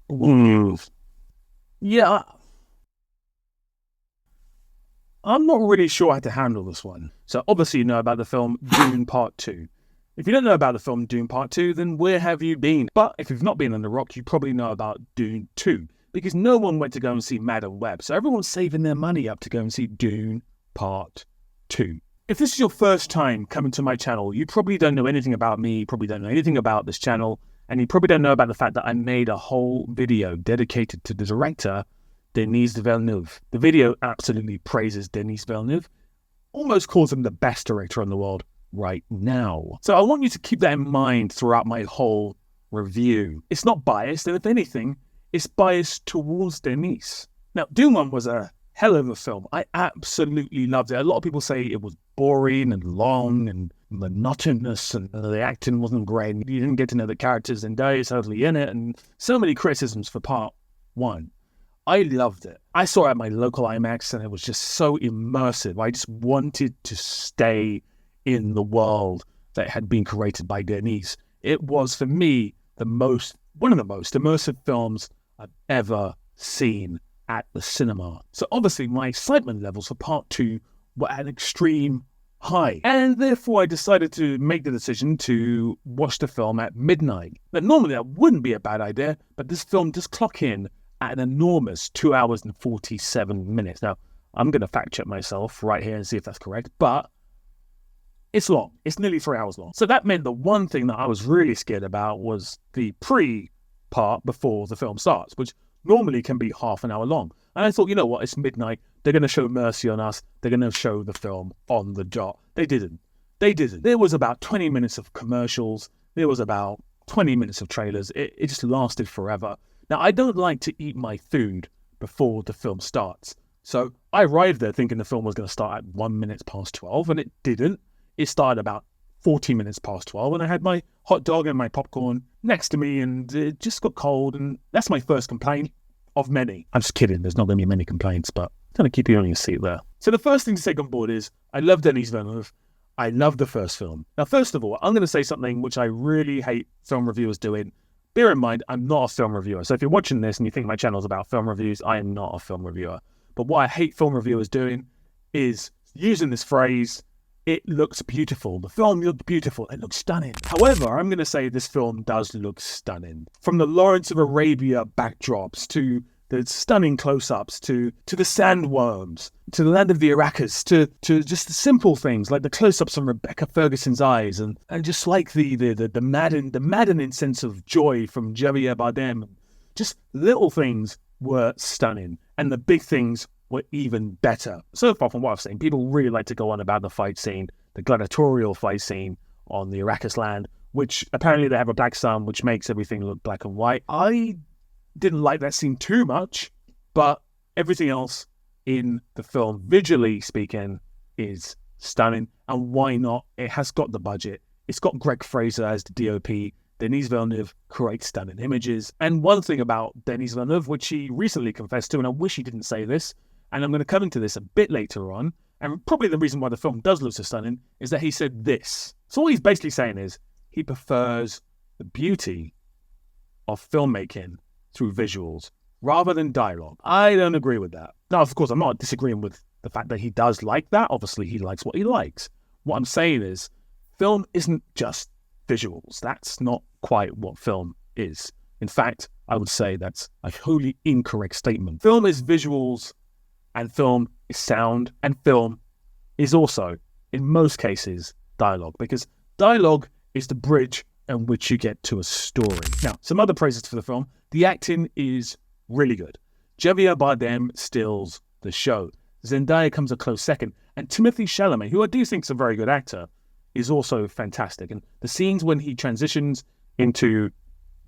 Mm. Yeah, I'm not really sure how to handle this one. So obviously you know about the film Dune Part 2. If you don't know about the film Dune Part 2, then where have you been? But if you've not been on the rock, you probably know about Dune 2. Because no one went to go and see Madam Web. So everyone's saving their money up to go and see Dune Part 2. If this is your first time coming to my channel, you probably don't know anything about me, you probably don't know anything about this channel, and you probably don't know about the fact that I made a whole video dedicated to the director, Denis Villeneuve. The video absolutely praises Denis Villeneuve, almost calls him the best director in the world right now. So I want you to keep that in mind throughout my whole review. It's not biased, and if anything, it's biased towards Denis. Now, Dune 1 was a hell of a film. I absolutely loved it. A lot of people say it was boring and long and monotonous and the acting wasn't great. You didn't get to know the characters, and Zendaya is totally in it, and so many criticisms for part 1. I loved it. I saw it at my local IMAX and it was just so immersive. I just wanted to stay in the world that had been created by Denis. It was, for me, one of the most immersive films I've ever seen at the cinema. So obviously my excitement levels for part 2 were at an extreme high. And therefore I decided to make the decision to watch the film at midnight. Now normally that wouldn't be a bad idea, but this film does clock in at an enormous 2 hours and 47 minutes. Now, I'm going to fact check myself right here and see if that's correct, but it's long. It's nearly 3 hours long. So that meant the one thing that I was really scared about was the pre-part before the film starts, which normally can be half an hour long. And I thought, you know what, it's midnight. They're going to show mercy on us. They're going to show the film on the dot. They didn't. There was about 20 minutes of commercials. There was about 20 minutes of trailers. It just lasted forever. Now, I don't like to eat my food before the film starts. So I arrived there thinking the film was going to start at 1 minute past 12, and it didn't. It started about 40 minutes past 12, and I had my hot dog and my popcorn next to me, and it just got cold, and that's my first complaint of many. I'm just kidding. There's not going to be many complaints, but I'm going to keep you on your seat there. So the first thing to take on board is I love Denis Villeneuve. I love the first film. Now, first of all, I'm going to say something which I really hate film reviewers doing. Bear in mind, I'm not a film reviewer. So if you're watching this and you think my channel is about film reviews, I am not a film reviewer. But what I hate film reviewers doing is using this phrase, it looks beautiful. The film looked beautiful. It looks stunning. However, I'm going to say this film does look stunning. From the Lawrence of Arabia backdrops to the stunning close-ups to the sandworms, to the land of the Arrakis, to just the simple things like the close-ups on Rebecca Ferguson's eyes, and just like the maddening sense of joy from Javier Bardem. Just little things were stunning, and the big things were even better. So far from what I've seen, people really like to go on about the fight scene, the gladiatorial fight scene on the Arrakis land, which apparently they have a black sun, which makes everything look black and white. I didn't like that scene too much, but everything else in the film, visually speaking, is stunning. And why not? It has got the budget. It's got Greg Fraser as the DOP. Denis Villeneuve creates stunning images. And one thing about Denis Villeneuve, which he recently confessed to, and I wish he didn't say this, and I'm going to come into this a bit later on, and probably the reason why the film does look so stunning is that he said this. So what he's basically saying is he prefers the beauty of filmmaking through visuals rather than dialogue. I don't agree with that. Now, of course, I'm not disagreeing with the fact that he does like that. Obviously, he likes what he likes. What I'm saying is film isn't just visuals. That's not quite what film is. In fact, I would say that's a wholly incorrect statement. Film is visuals, and film is sound, and film is also, in most cases, dialogue, because dialogue is the bridge in which you get to a story. Now, some other praises for the film. The acting is really good. Javier Bardem steals the show. Zendaya comes a close second, and Timothee Chalamet, who I do think is a very good actor, is also fantastic. And the scenes when he transitions into,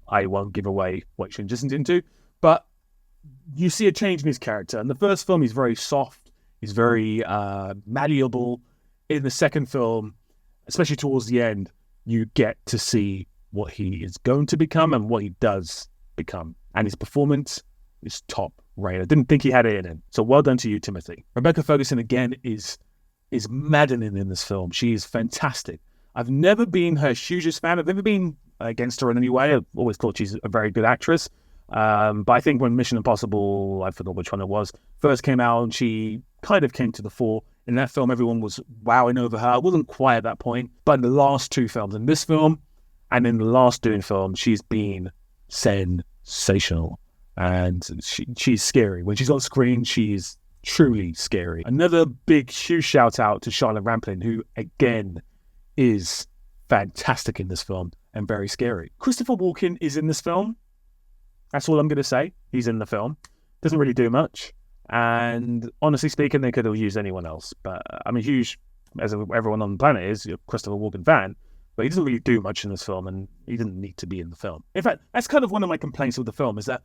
I won't give away what he transitions into, but you see a change in his character. In the first film, he's very soft, he's very malleable. In the second film, especially towards the end, you get to see what he is going to become and what he does become. And his performance is top rate. I didn't think he had it in him. So well done to you, Timothy. Rebecca Ferguson, again, is maddening in this film. She is fantastic. I've never been her hugest fan. I've never been against her in any way. I've always thought she's a very good actress. But I think when Mission Impossible, I forgot which one it was, first came out, she kind of came to the fore. In that film, everyone was wowing over her. I wasn't quite at that point. But in the last two films, in this film and in the last Dune film, she's been sensational. And she's scary. When she's on screen, she's truly scary. Another big, huge shout out to Charlotte Rampling, who, again, is fantastic in this film and very scary. Christopher Walken is in this film. That's all I'm going to say. He's in the film. Doesn't really do much. And honestly speaking, they could have used anyone else. But I'm a huge, as everyone on the planet is, a Christopher Walken fan. But he doesn't really do much in this film, and he didn't need to be in the film. In fact, that's kind of one of my complaints with the film, is that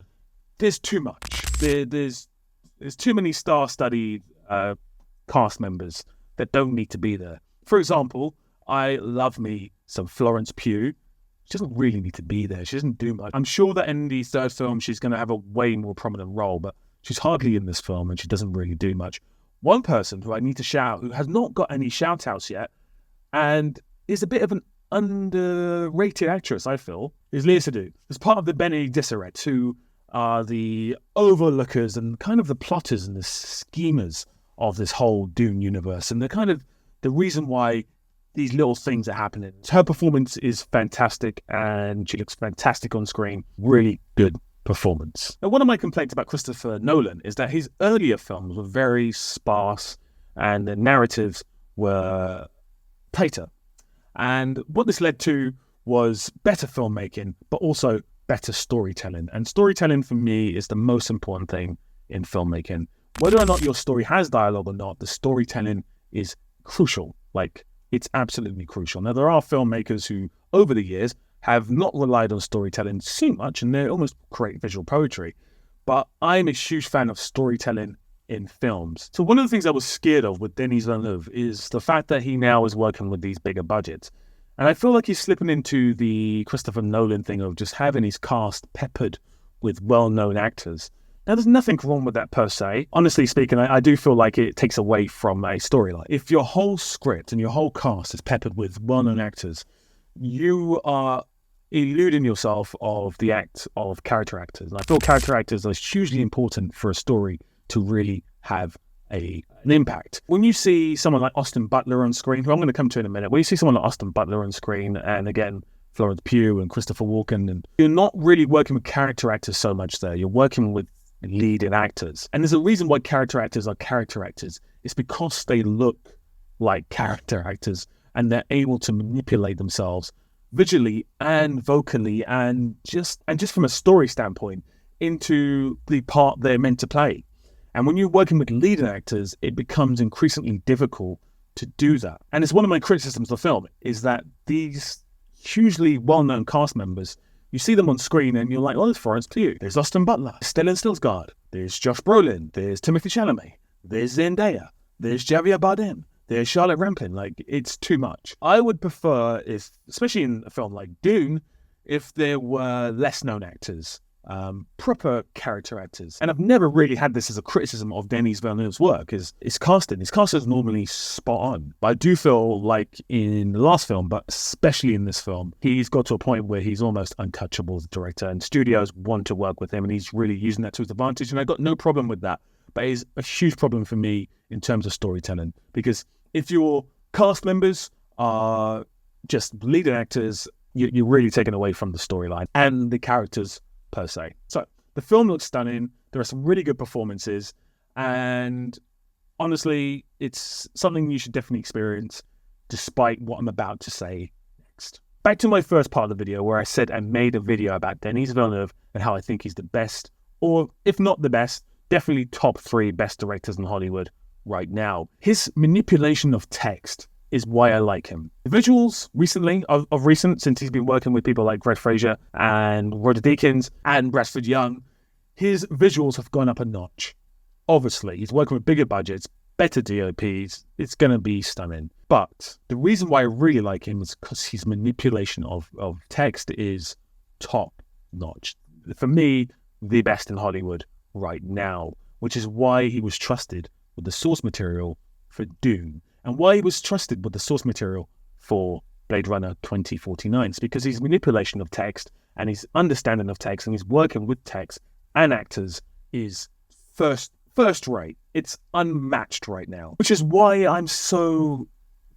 there's too much. There's too many star-studded cast members that don't need to be there. For example, I love me some Florence Pugh. She doesn't really need to be there. She doesn't do much. I'm sure that in the third film, she's going to have a way more prominent role, but she's hardly in this film, and she doesn't really do much. One person who I need to shout, who has not got any shout-outs yet, and is a bit of an underrated actress, I feel, is Léa Seydoux. As part of the Bene Gesserit, who are the overlookers and kind of the plotters and the schemers of this whole Dune universe, and they're kind of the reason why these little things are happening. Her performance is fantastic, and she looks fantastic on screen. Really good performance. Now, one of my complaints about Christopher Nolan is that his earlier films were very sparse, and the narratives were tighter. And what this led to was better filmmaking, but also better storytelling. And storytelling for me is the most important thing in filmmaking. Whether or not your story has dialogue or not, the storytelling is crucial. Like, it's absolutely crucial. Now, there are filmmakers who, over the years, have not relied on storytelling too much, and they almost create visual poetry. But I'm a huge fan of storytelling in films. So one of the things I was scared of with Denis Villeneuve is the fact that he now is working with these bigger budgets. And I feel like he's slipping into the Christopher Nolan thing of just having his cast peppered with well-known actors. Now, there's nothing wrong with that per se. Honestly speaking, I do feel like it takes away from a storyline. If your whole script and your whole cast is peppered with well-known actors, you are eluding yourself of the act of character actors. And I feel character actors are hugely important for a story to really have an impact. When you see someone like Austin Butler on screen, who I'm going to come to in a minute, when you see someone like Austin Butler on screen, and again, Florence Pugh and Christopher Walken, and you're not really working with character actors so much there. You're working with leading actors. And there's a reason why character actors are character actors. It's because they look like character actors, and they're able to manipulate themselves visually and vocally and just from a story standpoint into the part they're meant to play. And when you're working with leading actors, it becomes increasingly difficult to do that. And it's one of my criticisms of the film, is that these hugely well-known cast members, you see them on screen and you're like, oh, there's Florence Pugh, there's Austin Butler, Stellan Skarsgård, there's Josh Brolin, there's Timothee Chalamet, there's Zendaya, there's Javier Bardem, there's Charlotte Rampling. Like, it's too much. I would prefer, if, especially in a film like Dune, if there were less known actors, proper character actors. And I've never really had this as a criticism of Denis Villeneuve's work, is his casting. His casting is normally spot on. But I do feel like in the last film, but especially in this film, he's got to a point where he's almost untouchable as a director, and studios want to work with him, and he's really using that to his advantage. And I've got no problem with that. But it's a huge problem for me in terms of storytelling, because if your cast members are just leading actors, you're really taken away from the storyline and the characters per se. So the film looks stunning. There are some really good performances, and honestly, it's something you should definitely experience, despite what I'm about to say next. Back to my first part of the video, where I said I made a video about Denis Villeneuve and how I think he's the best, or if not the best, definitely top 3 best directors in Hollywood right now. His manipulation of text is why I like him. The visuals recently, of recent, since he's been working with people like Greg Fraser and Roger Deakins and Bradford Young, his visuals have gone up a notch. Obviously, he's working with bigger budgets, better DOPs. It's going to be stunning. But the reason why I really like him is because his manipulation of text is top notch. For me, the best in Hollywood right now, which is why he was trusted with the source material for Dune, and why he was trusted with the source material for Blade Runner 2049. It's because his manipulation of text and his understanding of text and his working with text and actors is first rate. It's unmatched right now, which is why I'm so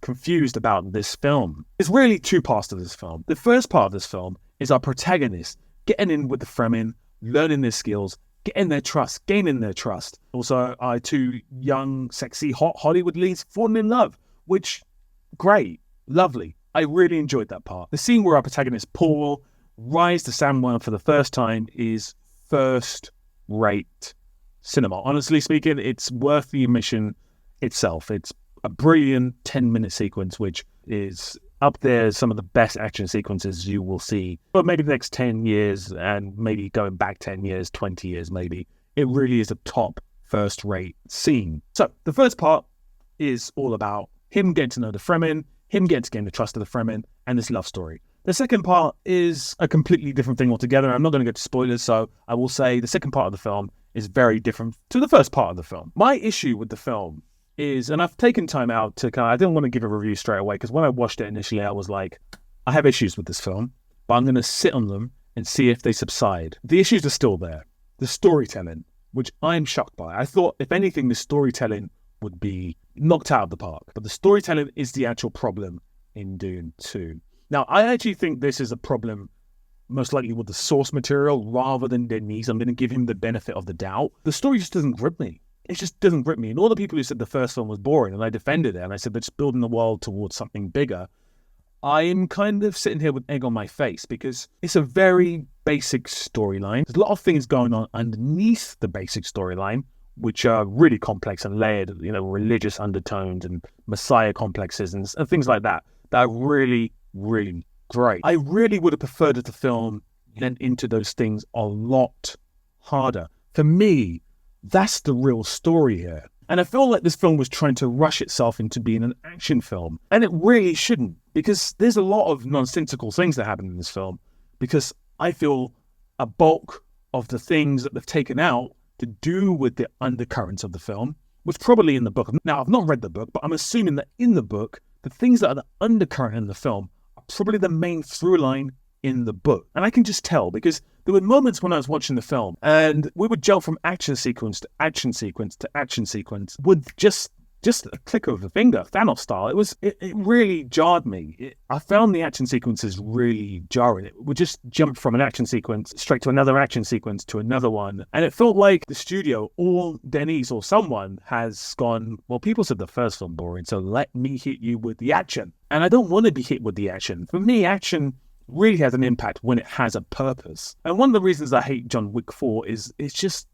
confused about this film. There's really two parts to this film. The first part of this film is our protagonist getting in with the Fremen, learning their skills, getting their trust, gaining their trust. Also, our two young, sexy, hot Hollywood leads falling in love, which, great, lovely. I really enjoyed that part. The scene where our protagonist, Paul, rides the Sandworm for the first time is first-rate cinema. Honestly speaking, it's worth the admission itself. It's a brilliant 10-minute sequence, which is up there as some of the best action sequences you will see. But maybe the next 10 years, and maybe going back 10 years, 20 years maybe, it really is a top first-rate scene. So the first part is all about him getting to know the Fremen, him getting to gain the trust of the Fremen, and this love story. The second part is a completely different thing altogether. I'm not going to go to spoilers, so I will say the second part of the film is very different to the first part of the film. My issue with the film is, and I've taken time out to I didn't want to give a review straight away, because when I watched it initially, I was like, I have issues with this film, but I'm going to sit on them and see if they subside. The issues are still there. The storytelling, which I'm shocked by. I thought, if anything, the storytelling would be knocked out of the park. But the storytelling is the actual problem in Dune 2. Now, I actually think this is a problem most likely with the source material rather than Dennys. I'm going to give him the benefit of the doubt. The story just doesn't grip me. It just doesn't grip me. And all the people who said the first film was boring, and I defended it, and I said they're just building the world towards something bigger, I'm kind of sitting here with egg on my face, because it's a very basic storyline. There's a lot of things going on underneath the basic storyline, which are really complex and layered, religious undertones and messiah complexes and things like that are really, really great. I really would have preferred that the film went into those things a lot harder. For me, that's the real story here. And I feel like this film was trying to rush itself into being an action film. And it really shouldn't, because there's a lot of nonsensical things that happen in this film, because I feel a bulk of the things that they've taken out to do with the undercurrents of the film was probably in the book. Now, I've not read the book, but I'm assuming that in the book, the things that are the undercurrent in the film are probably the main through line in the book. And I can just tell, because there were moments when I was watching the film and we would jump from action sequence to action sequence to action sequence with just a click of a finger, Thanos style. It really jarred me. I found the action sequences really jarring. It would just jump from an action sequence straight to another action sequence to another one. And it felt like the studio or Dennys or someone has gone, well, people said the first film boring, so let me hit you with the action. And I don't want to be hit with the action. For me, action really has an impact when it has a purpose. And one of the reasons I hate John Wick 4 is it just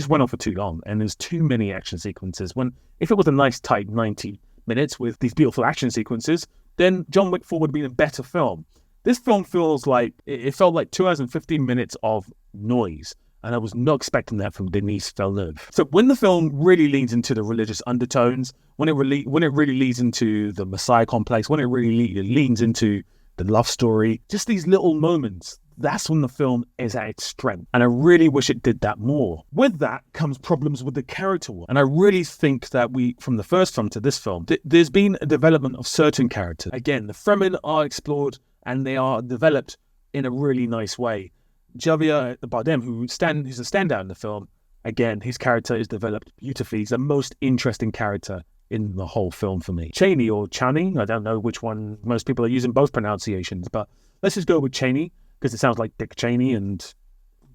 went on for too long, and there's too many action sequences. When if it was a nice tight 90 minutes with these beautiful action sequences, then John Wick 4 would have been a better film. This film feels like it felt like 2 hours and 15 minutes of noise, and I was not expecting that from Denis Villeneuve. So when the film really leans into the religious undertones, when it really leads into the Messiah complex, when it really leans into the love story, just these little moments, that's when the film is at its strength. And I really wish it did that more. With that comes problems with the character work. And I really think that from the first film to this film, there's been a development of certain characters. Again, the Fremen are explored and they are developed in a really nice way. Javier Bardem, who's a standout in the film, again, his character is developed beautifully. He's the most interesting character in the whole film for me. Cheney or Chaney, I don't know which one. Most people are using both pronunciations, but let's just go with Cheney, because it sounds like Dick Cheney, and,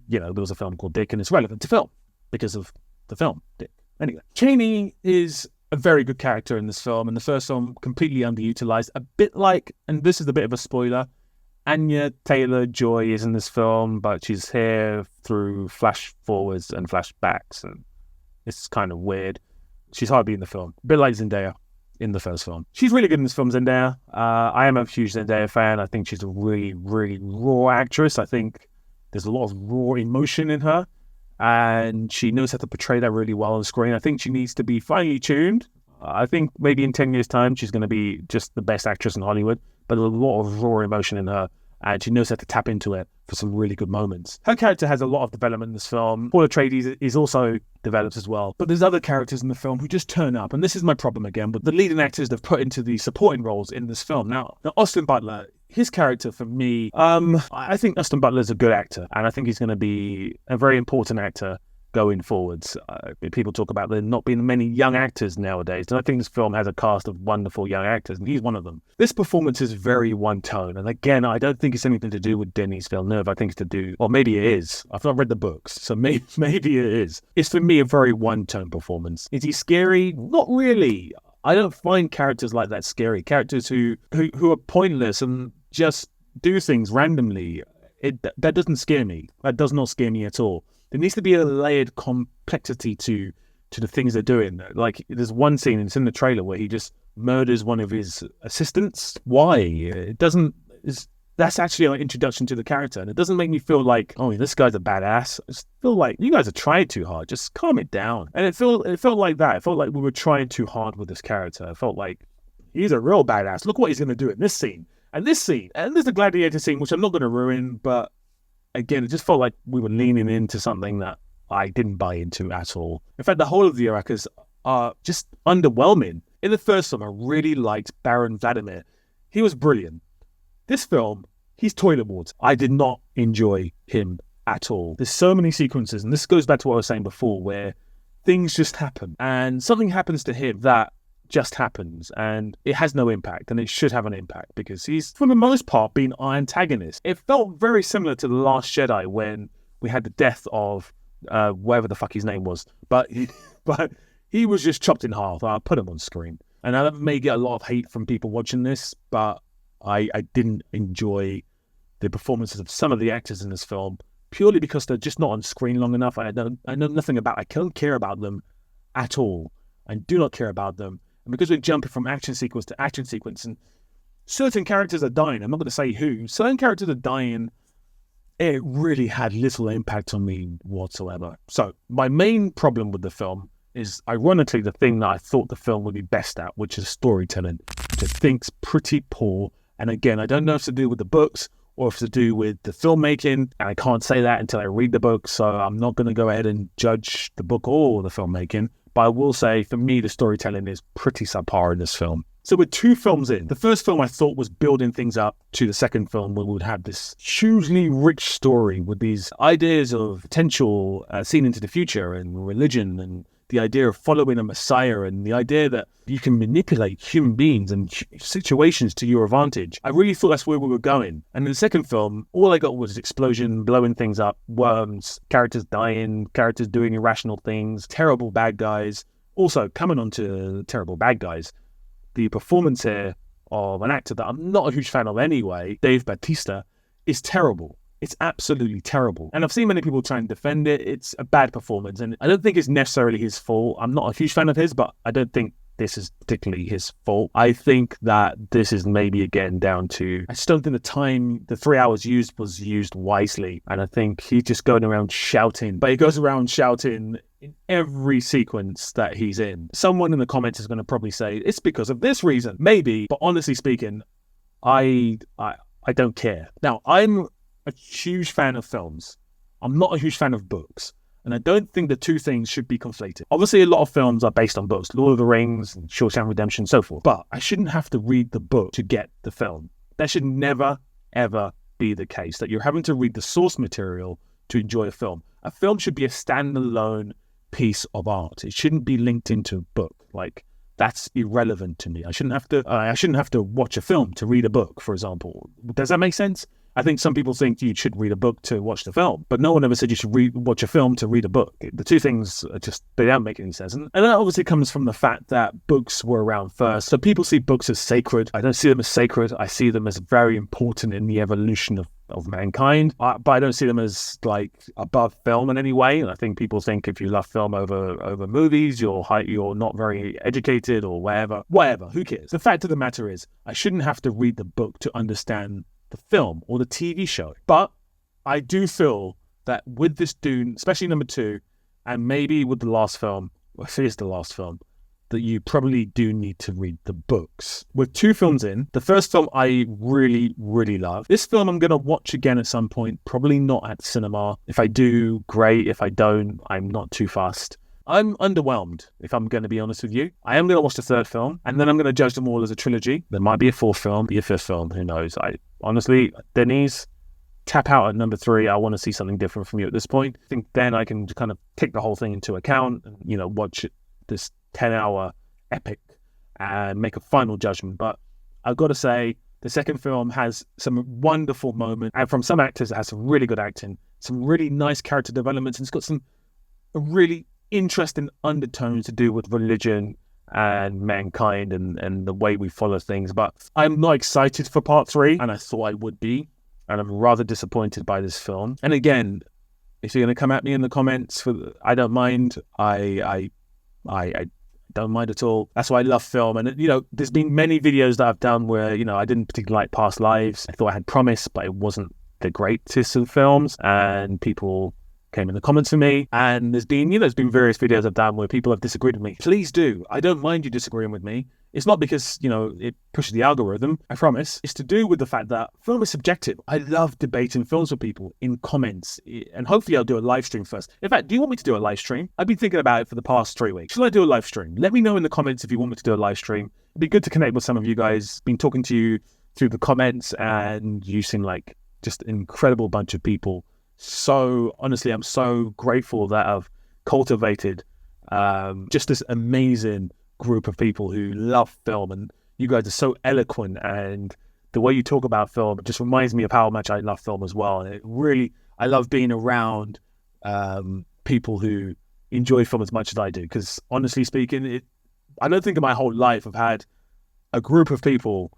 there was a film called Dick, and it's relevant to film because of the film, Dick. Anyway, Cheney is a very good character in this film, and the first film completely underutilized, a bit like, and this is a bit of a spoiler, Anya Taylor-Joy is in this film, but she's here through flash forwards and flashbacks, and it's kind of weird. She's hardly in the film, a bit like Zendaya in the first film. She's really good in this film, Zendaya. I am a huge Zendaya fan. I think she's a really, really raw actress. I think there's a lot of raw emotion in her, and she knows how to portray that really well on screen. I think she needs to be finely tuned. I think maybe in 10 years' time, she's going to be just the best actress in Hollywood, but a lot of raw emotion in her. and she knows how to tap into it for some really good moments. Her character has a lot of development in this film. Paul Atreides is also developed as well, but there's other characters in the film who just turn up, and this is my problem again with the leading actors they've put into the supporting roles in this film. Now Austin Butler, his character for me, I think Austin Butler is a good actor, and I think he's going to be a very important actor going forwards. People talk about there not being many young actors nowadays, and I think this film has a cast of wonderful young actors, and he's one of them. This performance is very one-tone, and again, I don't think it's anything to do with Denis Villeneuve. I think it's to do, or maybe it is. I've not read the books, so maybe it is. It's for me a very one-tone performance. Is he scary? Not really. I don't find characters like that scary. Characters who are pointless and just do things randomly. That doesn't scare me. That does not scare me at all. There needs to be a layered complexity to the things they're doing. Like, there's one scene, and it's in the trailer, where he just murders one of his assistants. Why? That's actually an introduction to the character, and it doesn't make me feel like, oh, this guy's a badass. I just feel like you guys are trying too hard. Just calm it down. And it felt like that. It felt like we were trying too hard with this character. It felt like he's a real badass. Look what he's going to do in this scene. And this scene. And there's the gladiator scene, which I'm not going to ruin, but again, it just felt like we were leaning into something that I didn't buy into at all. In fact, the whole of the Iraqis are just underwhelming. In the first film, I really liked Baron Vladimir. He was brilliant. This film, he's toilet water. I did not enjoy him at all. There's so many sequences, and this goes back to what I was saying before, where things just happen, and something happens to him that just happens, and it has no impact, and it should have an impact because he's, for the most part, been our antagonist. It felt very similar to The Last Jedi when we had the death of whatever the fuck his name was, but he was just chopped in half. I put him on screen, and I may get a lot of hate from people watching this, but I didn't enjoy the performances of some of the actors in this film purely because they're just not on screen long enough. I know nothing about. I don't care about them at all. I do not care about them. And because we're jumping from action sequence to action sequence, and certain characters are dying, I'm not going to say who, certain characters are dying, it really had little impact on me whatsoever. So my main problem with the film is, ironically, the thing that I thought the film would be best at, which is storytelling, which I think's pretty poor. And again, I don't know if it's to do with the books or if it's to do with the filmmaking, and I can't say that until I read the book, so I'm not going to go ahead and judge the book or the filmmaking. But I will say, for me, the storytelling is pretty subpar in this film. So we're 2 films in. The first film I thought was building things up to the second film, where we would have this hugely rich story with these ideas of potential seen into the future and religion and the idea of following a messiah and the idea that you can manipulate human beings and situations to your advantage. I really thought that's where we were going. And in the second film, all I got was explosion, blowing things up, worms, characters dying, characters doing irrational things, terrible bad guys. Also, coming on to terrible bad guys, the performance here of an actor that I'm not a huge fan of anyway, Dave Bautista, is terrible. It's absolutely terrible. And I've seen many people try and defend it. It's a bad performance, and I don't think it's necessarily his fault. I'm not a huge fan of his, but I don't think this is particularly his fault. I think that this is maybe, again, down to, I just don't think the 3 hours used was used wisely. And I think he's just going around shouting, but he goes around shouting in every sequence that he's in. Someone in the comments is going to probably say, it's because of this reason. Maybe, but honestly speaking, I don't care. Now, I'm a huge fan of films. I'm not a huge fan of books. And I don't think the two things should be conflated. Obviously, a lot of films are based on books, Lord of the Rings, and Shawshank Redemption, and so forth. But I shouldn't have to read the book to get the film. That should never, ever be the case, that you're having to read the source material to enjoy a film. A film should be a standalone piece of art. It shouldn't be linked into a book. Like, that's irrelevant to me. I shouldn't have to watch a film to read a book, for example. Does that make sense? I think some people think you should read a book to watch the film, but no one ever said you should watch a film to read a book. The two things are just, they don't make any sense. And that obviously comes from the fact that books were around first. So people see books as sacred. I don't see them as sacred. I see them as very important in the evolution of mankind, but I don't see them as like above film in any way. And I think people think if you love film over movies, you're not very educated or whatever. Who cares? The fact of the matter is, I shouldn't have to read the book to understand the film or the TV show. But I do feel that with this Dune, especially number 2, and maybe with the last film, if it is the last film, that you probably do need to read the books. With 2 films in, the first film I really, really love. This film I'm going to watch again at some point, probably not at cinema. If I do, great. If I don't, I'm not too fussed. I'm underwhelmed, if I'm going to be honest with you. I am going to watch the 3rd film, and then I'm going to judge them all as a trilogy. There might be a 4th film, be a 5th film, who knows. Honestly, Dennys, tap out at number 3. I want to see something different from you at this point. I think then I can kind of take the whole thing into account and, watch this 10-hour epic and make a final judgment. But I've got to say, the 2nd film has some wonderful moments, and from some actors, it has some really good acting, some really nice character developments, and it's got some really interesting undertones to do with religion and mankind and the way we follow things. But I'm not excited for part 3, and I thought I would be, and I'm rather disappointed by this film. And again, if you're going to come at me in the comments, I don't mind. I don't mind at all. That's why I love film. And there's been many videos that I've done where I didn't particularly like Past Lives. I thought I had promise, but it wasn't the greatest of films, and people came in the comments for me. And there's been various videos I've done where people have disagreed with me. Please do. I don't mind you disagreeing with me. It's not because, it pushes the algorithm, I promise. It's to do with the fact that film is subjective. I love debating films with people in comments, and hopefully I'll do a live stream first. In fact, do you want me to do a live stream? I've been thinking about it for the past 3 weeks. Shall I do a live stream? Let me know in the comments if you want me to do a live stream. It'd be good to connect with some of you guys. Been talking to you through the comments, and you seem like just an incredible bunch of people. So honestly, I'm so grateful that I've cultivated just this amazing group of people who love film, and you guys are so eloquent, and the way you talk about film just reminds me of how much I love film as well. And I love being around people who enjoy film as much as I do, because honestly speaking, I don't think in my whole life I've had a group of people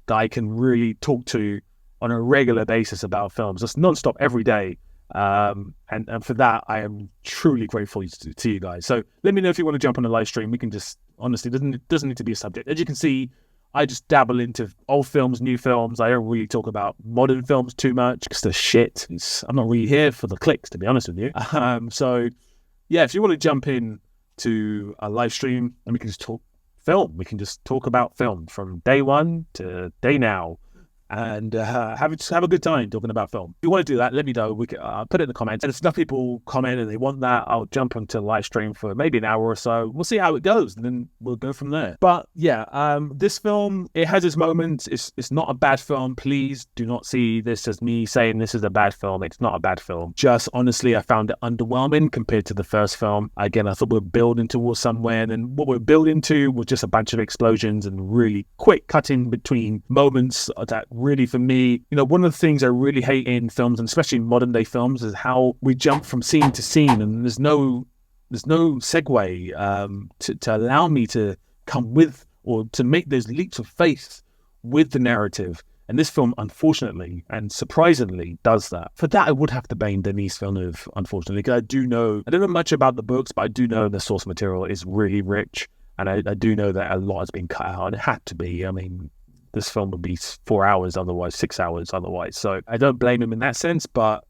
that I can really talk to on a regular basis about films, just non-stop every day. And for that, I am truly grateful to you guys. So let me know if you want to jump on a live stream. We can just, honestly, it doesn't need to be a subject. As you can see, I just dabble into old films, new films. I don't really talk about modern films too much because they're shit. I'm not really here for the clicks, to be honest with you. So yeah, if you want to jump in to a live stream and we can just talk film, we can just talk about film from day 1 to day now. And have a good time talking about film. If you want to do that, let me know. We can put it in the comments. And if enough people comment and they want that, I'll jump onto live stream for maybe an hour or so. We'll see how it goes, and then we'll go from there. But yeah, this film, it has its moments. It's not a bad film. Please do not see this as me saying this is a bad film. It's not a bad film. Just honestly, I found it underwhelming compared to the first film. Again, I thought we were building towards somewhere, and then what we're building to was just a bunch of explosions and really quick cutting between moments that really, for me, one of the things I really hate in films, and especially in modern day films, is how we jump from scene to scene, and there's no segue to allow me to come with or to make those leaps of faith with the narrative. And this film, unfortunately and surprisingly, does that. For that, I would have to blame Denis Villeneuve, unfortunately, because I don't know much about the books, but I do know the source material is really rich, and I do know that a lot has been cut out, and it had to be. I mean, this film would be 4 hours otherwise, 6 hours otherwise. So I don't blame him in that sense, but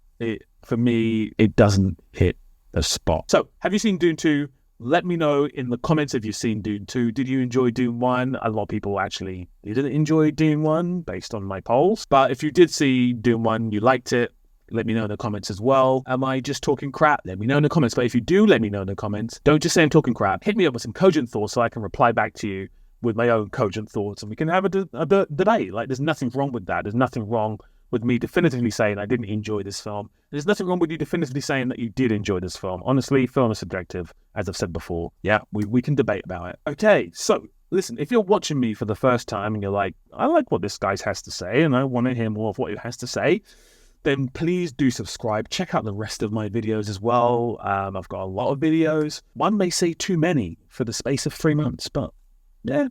for me, it doesn't hit the spot. So have you seen Dune 2? Let me know in the comments if you've seen Dune 2. Did you enjoy Dune 1? A lot of people actually didn't enjoy Dune 1 based on my polls. But if you did see Dune 1, you liked it, let me know in the comments as well. Am I just talking crap? Let me know in the comments. But if you do let me know in the comments, don't just say I'm talking crap. Hit me up with some cogent thoughts so I can reply back to you with my own cogent thoughts, and we can have a debate. Like, there's nothing wrong with that. There's nothing wrong with me definitively saying I didn't enjoy this film. There's nothing wrong with you definitively saying that you did enjoy this film. Honestly, film is subjective, as I've said before. Yeah, we can debate about it. Okay, so listen, if you're watching me for the first time and you're like, I like what this guy has to say and I want to hear more of what he has to say, then please do subscribe. Check out the rest of my videos as well. I've got a lot of videos. One may say too many for the space of 3 months, but yeah,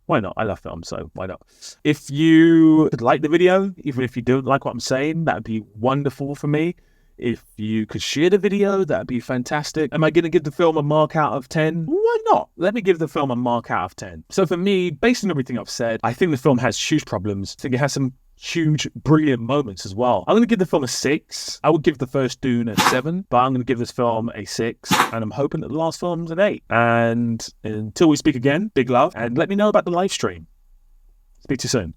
why not? I love film, so why not? If you could like the video, even if you don't like what I'm saying, that would be wonderful for me. If you could share the video, that would be fantastic. Am I going to give the film a mark out of 10? Why not? Let me give the film a mark out of 10. So for me, based on everything I've said, I think the film has huge problems. I think it has some huge, brilliant moments as well. I'm going to give the film a 6. I would give the first Dune a 7, but I'm going to give this film a 6, and I'm hoping that the last film's an 8. And until we speak again, big love, and let me know about the live stream. Speak to you soon.